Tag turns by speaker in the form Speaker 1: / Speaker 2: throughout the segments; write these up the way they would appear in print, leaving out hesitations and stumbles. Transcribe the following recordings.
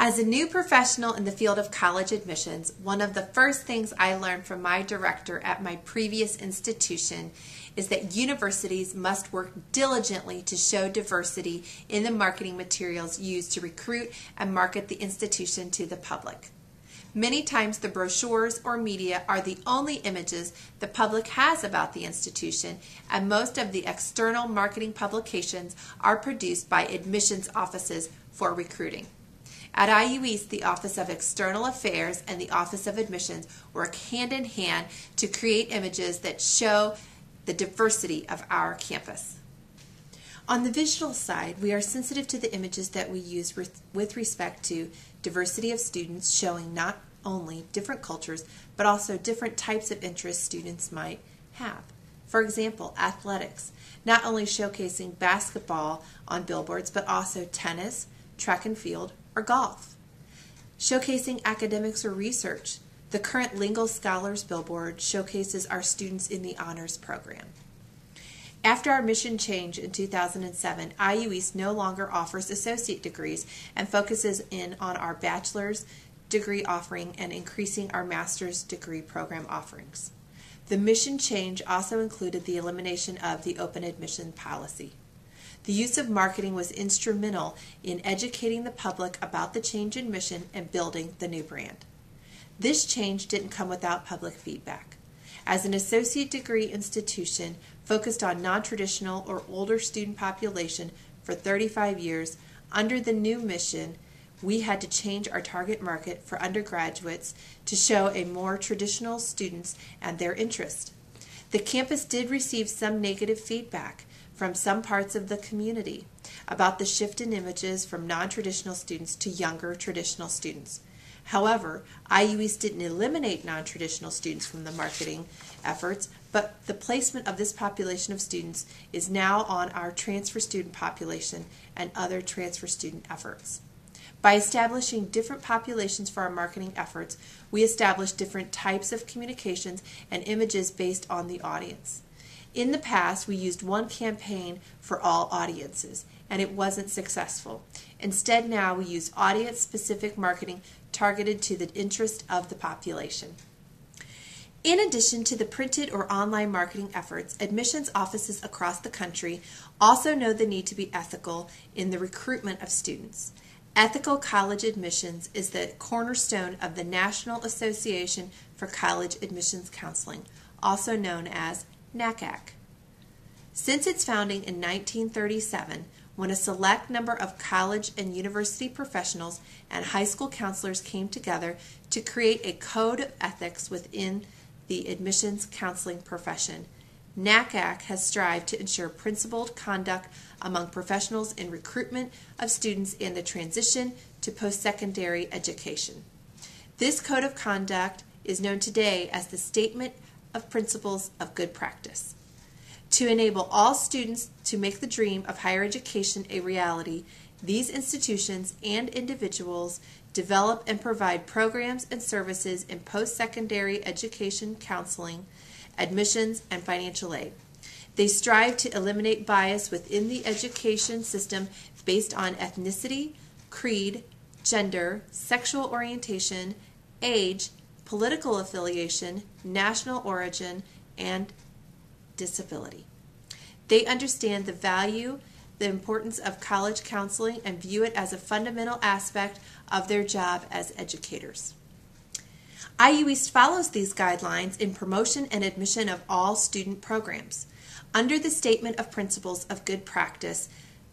Speaker 1: As a new professional in the field of college admissions, one of the first things I learned from my director at my previous institution is that universities must work diligently to show diversity in the marketing materials used to recruit and market the institution to the public. Many times the brochures or media are the only images the public has about the institution, and most of the external marketing publications are produced by admissions offices for recruiting. At IU East, the Office of External Affairs and the Office of Admissions work hand in hand to create images that show the diversity of our campus. On the visual side, we are sensitive to the images that we use with respect to diversity of students, showing not only different cultures, but also different types of interests students might have. For example, athletics, not only showcasing basketball on billboards, but also tennis, track and field, or golf. Showcasing academics or research, the current Lingo Scholars billboard showcases our students in the honors program. After our mission change in 2007, IU East no longer offers associate degrees and focuses in on our bachelor's degree offering and increasing our master's degree program offerings. The mission change also included the elimination of the open admission policy. The use of marketing was instrumental in educating the public about the change in mission and building the new brand. This change didn't come without public feedback. As an associate degree institution focused on non-traditional or older student population for 35 years, under the new mission, we had to change our target market for undergraduates to show a more traditional students and their interest. The campus did receive some negative feedback from some parts of the community about the shift in images from non-traditional students to younger traditional students. However, IU East didn't eliminate non-traditional students from the marketing efforts, but the placement of this population of students is now on our transfer student population and other transfer student efforts. By establishing different populations for our marketing efforts, we established different types of communications and images based on the audience. In the past, we used one campaign for all audiences, and it wasn't successful. Instead, now we use audience-specific marketing targeted to the interest of the population. In addition to the printed or online marketing efforts, admissions offices across the country also know the need to be ethical in the recruitment of students. Ethical college admissions is the cornerstone of the National Association for College Admissions Counseling, also known as NACAC. Since its founding in 1937, when a select number of college and university professionals and high school counselors came together to create a code of ethics within the admissions counseling profession, NACAC has strived to ensure principled conduct among professionals in recruitment of students in the transition to post-secondary education. This code of conduct is known today as the Statement of Principles of Good Practice. To enable all students to make the dream of higher education a reality, these institutions and individuals develop and provide programs and services in post-secondary education counseling, admissions, and financial aid. They strive to eliminate bias within the education system based on ethnicity, creed, gender, sexual orientation, age, political affiliation, national origin, and disability. They understand the value, the importance of college counseling, and view it as a fundamental aspect of their job as educators. IU East follows these guidelines in promotion and admission of all student programs. Under the Statement of Principles of Good Practice,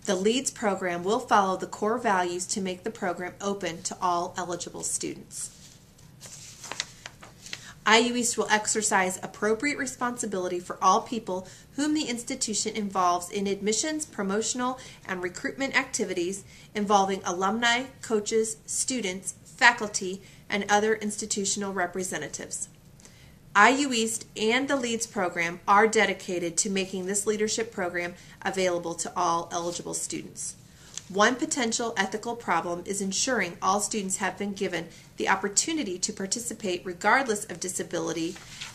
Speaker 1: the LEADS program will follow the core values to make the program open to all eligible students. IU East will exercise appropriate responsibility for all people whom the institution involves in admissions, promotional, and recruitment activities involving alumni, coaches, students, faculty, and other institutional representatives. IU East and the LEADS program are dedicated to making this leadership program available to all eligible students. One potential ethical problem is ensuring all students have been given the opportunity to participate regardless of disability,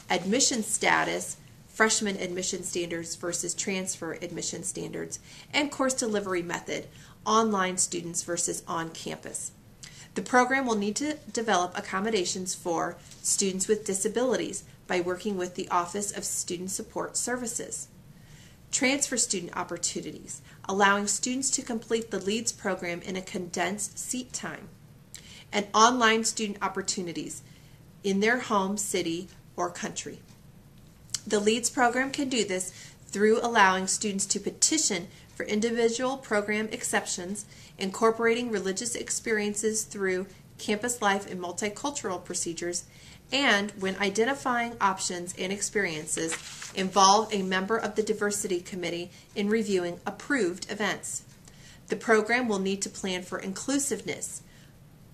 Speaker 1: admission status, freshman admission standards versus transfer admission standards, and course delivery method, online students versus on campus. The program will need to develop accommodations for students with disabilities by working with the Office of Student Support Services. Transfer student opportunities, allowing students to complete the LEADS program in a condensed seat time. And online student opportunities in their home, city, or country. The LEADS program can do this through allowing students to petition for individual program exceptions, incorporating religious experiences through campus life and multicultural procedures, and when identifying options and experiences, involve a member of the diversity committee in reviewing approved events. The program will need to plan for inclusiveness.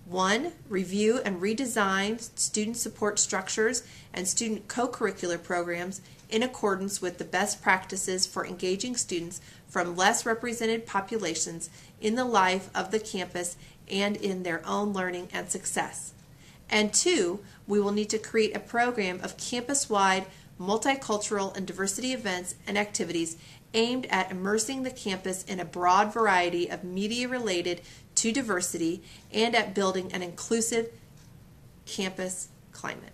Speaker 1: 1. Review and redesign student support structures and student co-curricular programs in accordance with the best practices for engaging students from less represented populations in the life of the campus and in their own learning and success. And 2, we will need to create a program of campus-wide multicultural and diversity events and activities aimed at immersing the campus in a broad variety of media related to diversity and at building an inclusive campus climate.